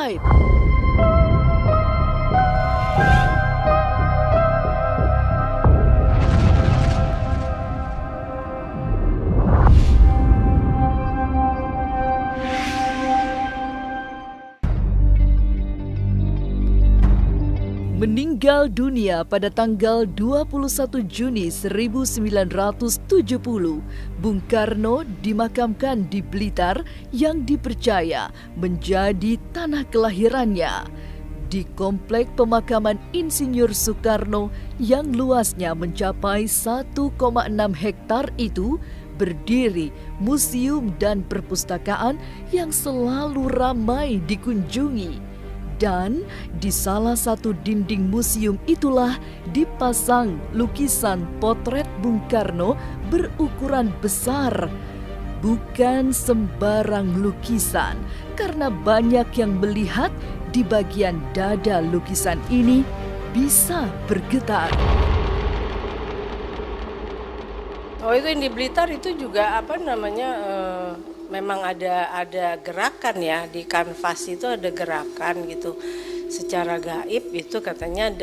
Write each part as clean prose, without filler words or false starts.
ajaib. Meninggal dunia pada tanggal 21 Juni 1970, Bung Karno dimakamkan di Blitar yang dipercaya menjadi tanah kelahirannya. Di komplek pemakaman Insinyur Soekarno yang luasnya mencapai 1,6 hektar itu, berdiri museum dan perpustakaan yang selalu ramai dikunjungi. Dan di salah satu dinding museum itulah dipasang lukisan potret Bung Karno berukuran besar. Bukan sembarang lukisan, karena banyak yang melihat di bagian dada lukisan ini bisa bergetar. Oh, itu yang di Blitar itu juga memang ada gerakan ya, di kanvas itu ada gerakan gitu. Secara gaib itu katanya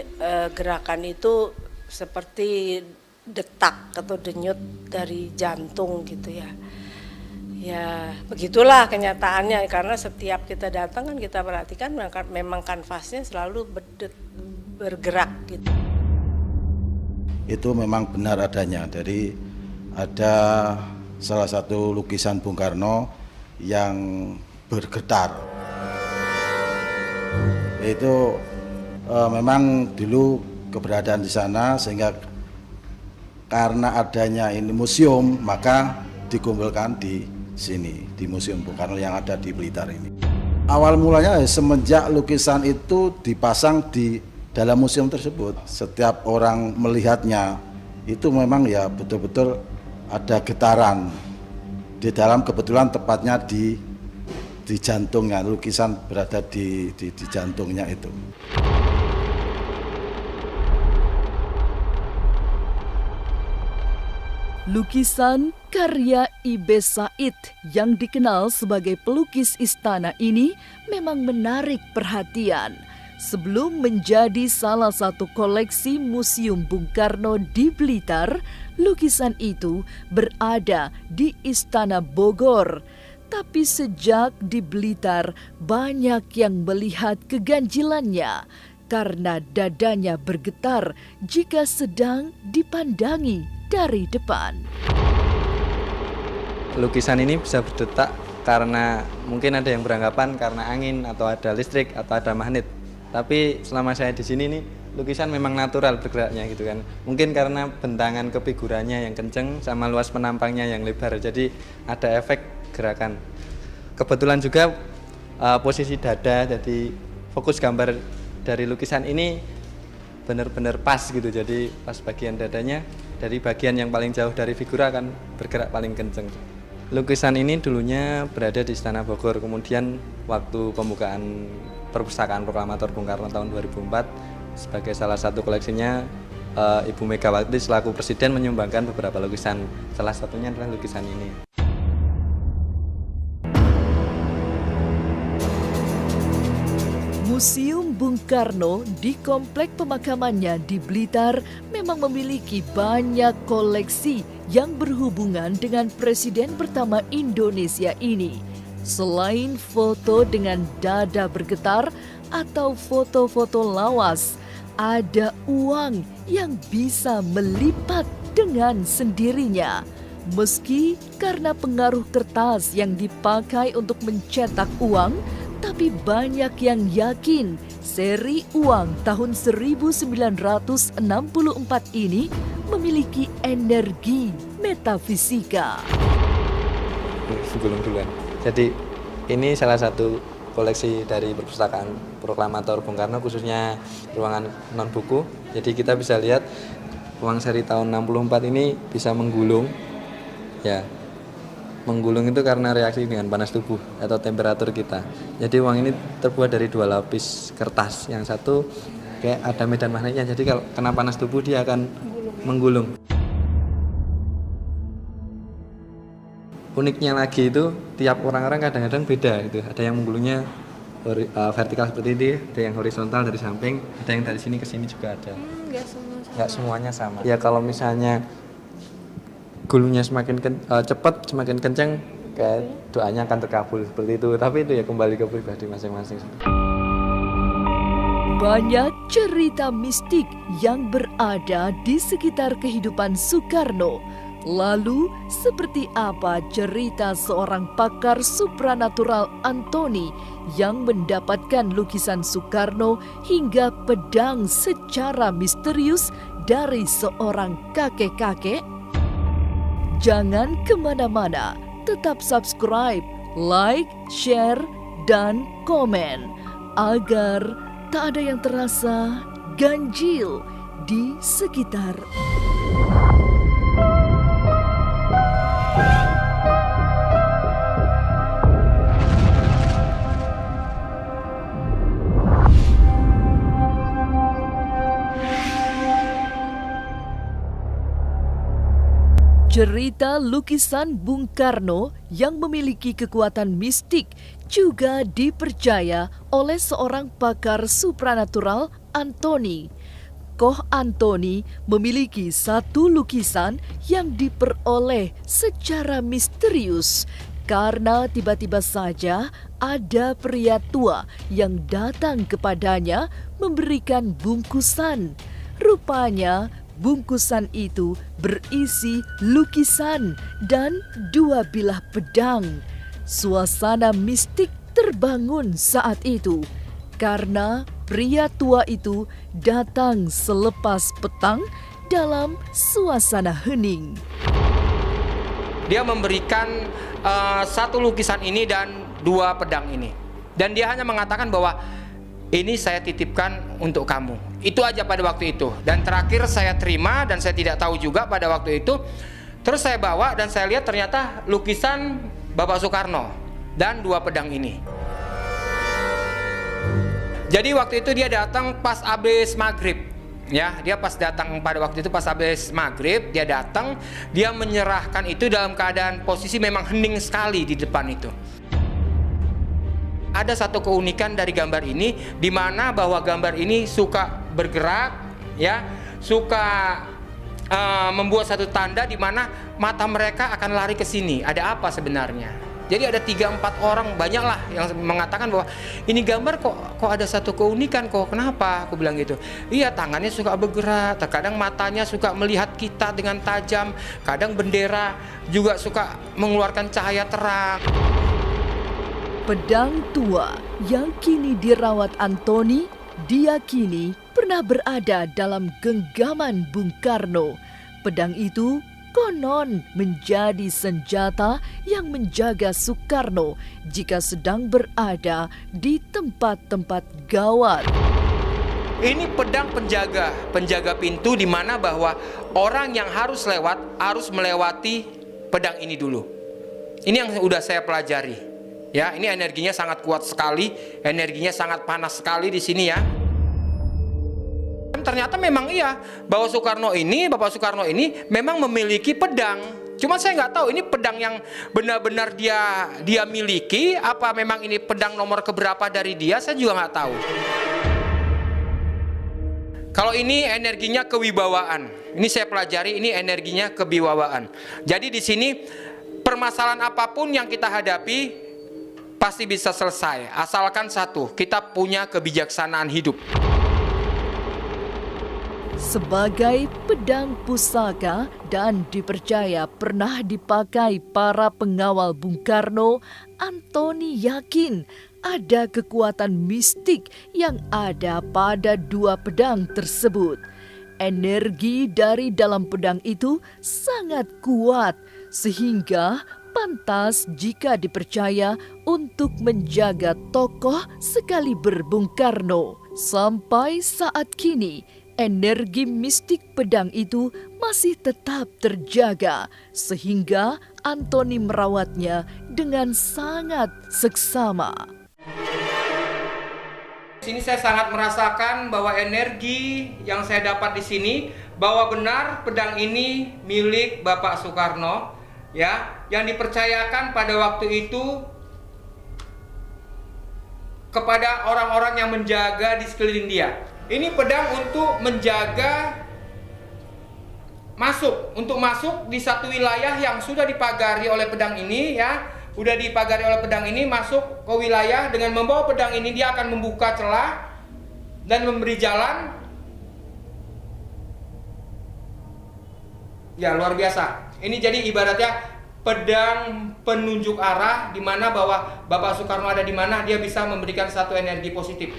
gerakan itu seperti detak atau denyut dari jantung gitu ya. Ya begitulah kenyataannya, karena setiap kita datang kan kita perhatikan memang kanvasnya selalu bergerak gitu. Itu memang benar adanya. Dari ada salah satu lukisan Bung Karno yang bergetar. Itu memang dulu keberadaan di sana, sehingga karena adanya ini museum maka dikumpulkan di sini, di Museum Bung Karno yang ada di Blitar ini. Awal mulanya semenjak lukisan itu dipasang di dalam museum tersebut, setiap orang melihatnya itu memang ya betul-betul ada getaran di dalam, kebetulan tepatnya di jantungnya, lukisan berada di jantungnya itu. Lukisan karya Ibe Said yang dikenal sebagai pelukis istana ini memang menarik perhatian. Sebelum menjadi salah satu koleksi Museum Bung Karno di Blitar, lukisan itu berada di Istana Bogor. Tapi sejak di Blitar, banyak yang melihat keganjilannya karena dadanya bergetar jika sedang dipandangi dari depan. Lukisan ini bisa berdetak karena mungkin ada yang beranggapan karena angin atau ada listrik atau ada magnet. Tapi selama saya di sini nih, lukisan memang natural bergeraknya gitu kan. Mungkin karena bentangan kefigurannya yang kenceng sama luas penampangnya yang lebar, jadi ada efek gerakan. Kebetulan juga posisi dada, jadi fokus gambar dari lukisan ini benar-benar pas gitu. Jadi pas bagian dadanya dari bagian yang paling jauh dari figura akan bergerak paling kenceng. Lukisan ini dulunya berada di Istana Bogor, kemudian waktu pembukaan Perpustakaan Proklamator Bung Karno tahun 2004 sebagai salah satu koleksinya, Ibu Megawati selaku Presiden menyumbangkan beberapa lukisan, salah satunya adalah lukisan ini. Museum Bung Karno di komplek pemakamannya di Blitar memang memiliki banyak koleksi yang berhubungan dengan Presiden pertama Indonesia ini. Selain foto dengan dada bergetar atau foto-foto lawas, ada uang yang bisa melipat dengan sendirinya. Meski karena pengaruh kertas yang dipakai untuk mencetak uang, tapi banyak yang yakin seri uang tahun 1964 ini memiliki energi metafisika. Sebelum duluan. Jadi ini salah satu koleksi dari Perpustakaan Proklamator Bung Karno, khususnya ruangan non buku. Jadi kita bisa lihat uang seri tahun 64 ini bisa menggulung. Ya. Menggulung itu karena reaksi dengan panas tubuh atau temperatur kita. Jadi uang ini terbuat dari 2 lapis kertas. Yang satu kayak ada medan magnetnya. Jadi kalau kena panas tubuh dia akan menggulung. Uniknya lagi itu tiap orang-orang kadang-kadang beda gitu. Ada yang menggulungnya vertikal seperti ini, ada yang horizontal dari samping, ada yang dari sini ke sini juga ada. Nggak semuanya sama. Ya kalau misalnya gulunya semakin cepat, semakin kencang, kayak doanya akan terkabul seperti itu. Tapi itu ya kembali ke pribadi masing-masing. Banyak cerita mistik yang berada di sekitar kehidupan Soekarno. Lalu, seperti apa cerita seorang pakar supranatural Antoni yang mendapatkan lukisan Soekarno hingga pedang secara misterius dari seorang kakek-kakek? Jangan kemana-mana, tetap subscribe, like, share, dan komen agar tak ada yang terasa ganjil di sekitar. Cerita lukisan Bung Karno yang memiliki kekuatan mistik juga dipercaya oleh seorang pakar supranatural, Antoni. Koh Antoni memiliki satu lukisan yang diperoleh secara misterius karena tiba-tiba saja ada pria tua yang datang kepadanya memberikan bungkusan. Rupanya bungkusan itu berisi lukisan dan dua bilah pedang. Suasana mistik terbangun saat itu karena pria tua itu datang selepas petang dalam suasana hening. Dia memberikan satu lukisan ini dan dua pedang ini. Dan dia hanya mengatakan bahwa ini saya titipkan untuk kamu. Itu aja pada waktu itu. Dan terakhir saya terima dan saya tidak tahu juga pada waktu itu. Terus saya bawa dan saya lihat ternyata lukisan Bapak Soekarno dan dua pedang ini. Jadi waktu itu dia datang pas habis maghrib. Ya, dia pas datang pada waktu itu pas habis maghrib, dia datang, dia menyerahkan itu dalam keadaan posisi memang hening sekali di depan itu. Ada satu keunikan dari gambar ini, di mana bahwa gambar ini suka bergerak, ya, suka membuat satu tanda di mana mata mereka akan lari ke sini. Ada apa sebenarnya? Jadi ada 3-4 orang, banyaklah yang mengatakan bahwa ini gambar kok ada satu keunikan, kok kenapa? Aku bilang gitu. Iya, tangannya suka bergerak, terkadang matanya suka melihat kita dengan tajam, kadang bendera juga suka mengeluarkan cahaya terang. Pedang tua yang kini dirawat Antoni diyakini pernah berada dalam genggaman Bung Karno. Pedang itu konon menjadi senjata yang menjaga Soekarno jika sedang berada di tempat-tempat gawat. Ini pedang penjaga pintu, di mana bahwa orang yang harus lewat harus melewati pedang ini dulu. Ini yang sudah saya pelajari. Ya, ini energinya sangat kuat sekali, energinya sangat panas sekali di sini ya. Ternyata memang iya, bahwa Bapak Soekarno ini memang memiliki pedang. Cuma saya nggak tahu ini pedang yang benar-benar dia miliki, apa memang ini pedang nomor keberapa dari dia, saya juga nggak tahu. Kalau ini energinya kewibawaan, ini saya pelajari, ini energinya kewibawaan. Jadi di sini permasalahan apapun yang kita hadapi pasti bisa selesai, asalkan satu, kita punya kebijaksanaan hidup. Sebagai pedang pusaka dan dipercaya pernah dipakai para pengawal Bung Karno, Antoni yakin ada kekuatan mistik yang ada pada dua pedang tersebut. Energi dari dalam pedang itu sangat kuat sehingga pantas jika dipercaya untuk menjaga tokoh sekaliber Bung Karno. Sampai saat kini, energi mistik pedang itu masih tetap terjaga, sehingga Antoni merawatnya dengan sangat seksama. Di sini saya sangat merasakan bahwa energi yang saya dapat di sini, bahwa benar pedang ini milik Bapak Soekarno, ya, yang dipercayakan pada waktu itu kepada orang-orang yang menjaga di sekeliling dia. Ini pedang untuk menjaga untuk masuk di satu wilayah yang sudah dipagari oleh pedang ini ya. Udah dipagari oleh pedang ini, masuk ke wilayah dengan membawa pedang ini, dia akan membuka celah dan memberi jalan. Ya, luar biasa. Ini jadi ibaratnya pedang penunjuk arah, di mana bahwa Bapak Soekarno ada di mana, dia bisa memberikan satu energi positif.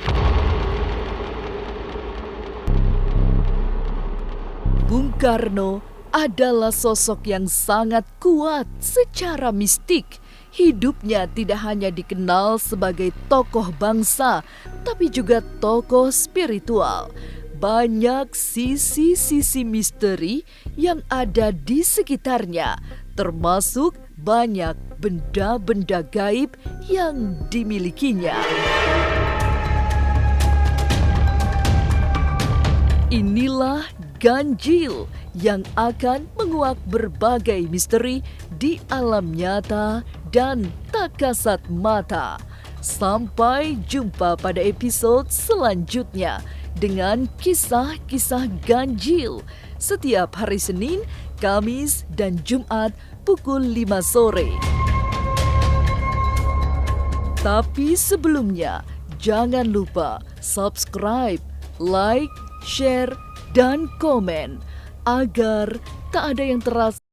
Bung Karno adalah sosok yang sangat kuat secara mistik. Hidupnya tidak hanya dikenal sebagai tokoh bangsa, tapi juga tokoh spiritual. Banyak sisi-sisi misteri yang ada di sekitarnya, termasuk banyak benda-benda gaib yang dimilikinya. Inilah ganjil yang akan menguak berbagai misteri di alam nyata dan tak kasat mata. Sampai jumpa pada episode selanjutnya dengan kisah-kisah ganjil setiap hari Senin, Kamis, dan Jumat pukul 5 sore. Tapi sebelumnya, jangan lupa subscribe, like, share, dan komen agar tak ada yang terasa